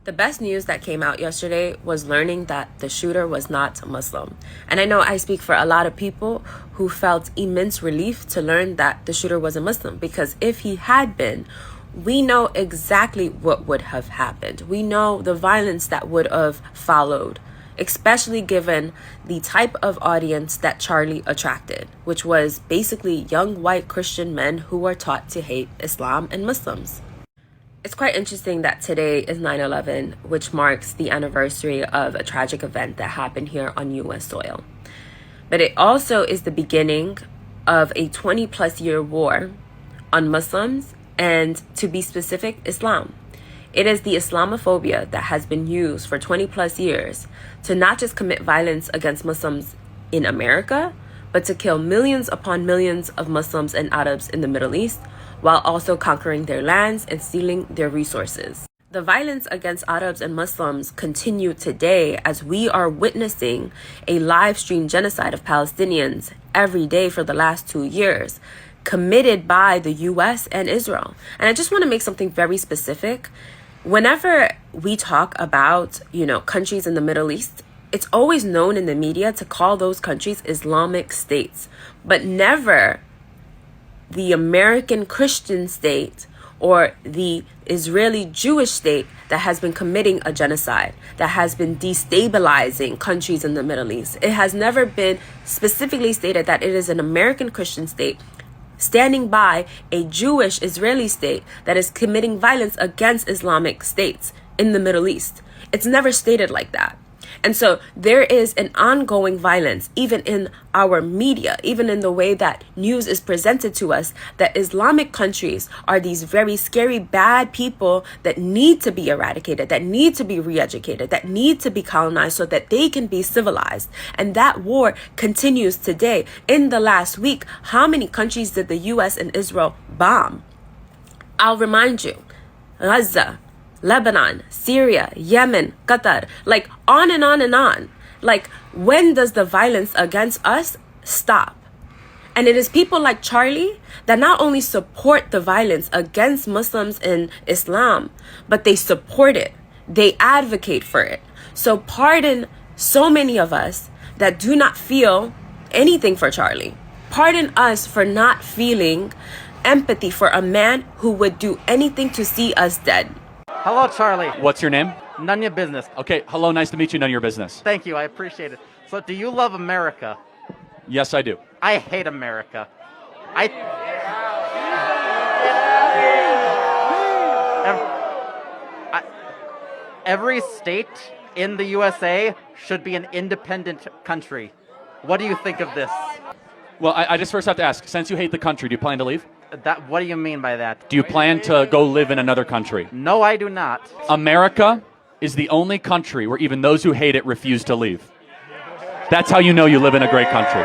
The best news that came out yesterday was learning that the shooter was not Muslim. And I know I speak for a lot of people who felt immense relief to learn that the shooter was a Muslim, because if he had been, we know exactly what would have happened. We know the violence that would have followed, especially given the type of audience that Charlie attracted, which was basically young white Christian men who were taught to hate Islam and Muslims. It's quite interesting that today is 9/11, which marks the anniversary of a tragic event that happened here on U.S. soil. But it also is the beginning of a 20-plus year war on Muslims and, to be specific, Islam. It is the Islamophobia that has been used for 20-plus years to not just commit violence against Muslims in America, but to kill millions upon millions of Muslims and Arabs in the Middle East, while also conquering their lands and stealing their resources. The violence against Arabs and Muslims continue today as we are witnessing a live stream genocide of Palestinians every day for the last 2 years, committed by the US and Israel. And I just want to make something very specific. Whenever we talk about, countries in the Middle East, it's always known in the media to call those countries Islamic states, but never the American Christian state or the Israeli Jewish state that has been committing a genocide, that has been destabilizing countries in the Middle East. It has never been specifically stated that it is an American Christian state standing by a Jewish Israeli state that is committing violence against Islamic states in the Middle East. It's never stated like that. And so there is an ongoing violence, even in our media, even in the way that news is presented to us, that Islamic countries are these very scary, bad people that need to be eradicated, that need to be re-educated, that need to be colonized so that they can be civilized. And that war continues today. In the last week, how many countries did the US and Israel bomb? I'll remind you, Gaza, Lebanon, Syria, Yemen, Qatar, like on and on and on. Like, when does the violence against us stop? And it is people like Charlie that not only support the violence against Muslims in Islam, but they support it. They advocate for it. So pardon so many of us that do not feel anything for Charlie. Pardon us for not feeling empathy for a man who would do anything to see us dead. Hello, Charlie. What's your name? None of your business. Okay, hello, nice to meet you, none of your business. Thank you, I appreciate it. So, do you love America? Yes, I do. I hate America. Every state in the USA should be an independent country. What do you think of this? Well, I just first have to ask, since you hate the country, do you plan to leave? What do you mean by that? Do you plan to go live in another country? No, I do not. America is the only country where even those who hate it refuse to leave. That's how you know you live in a great country.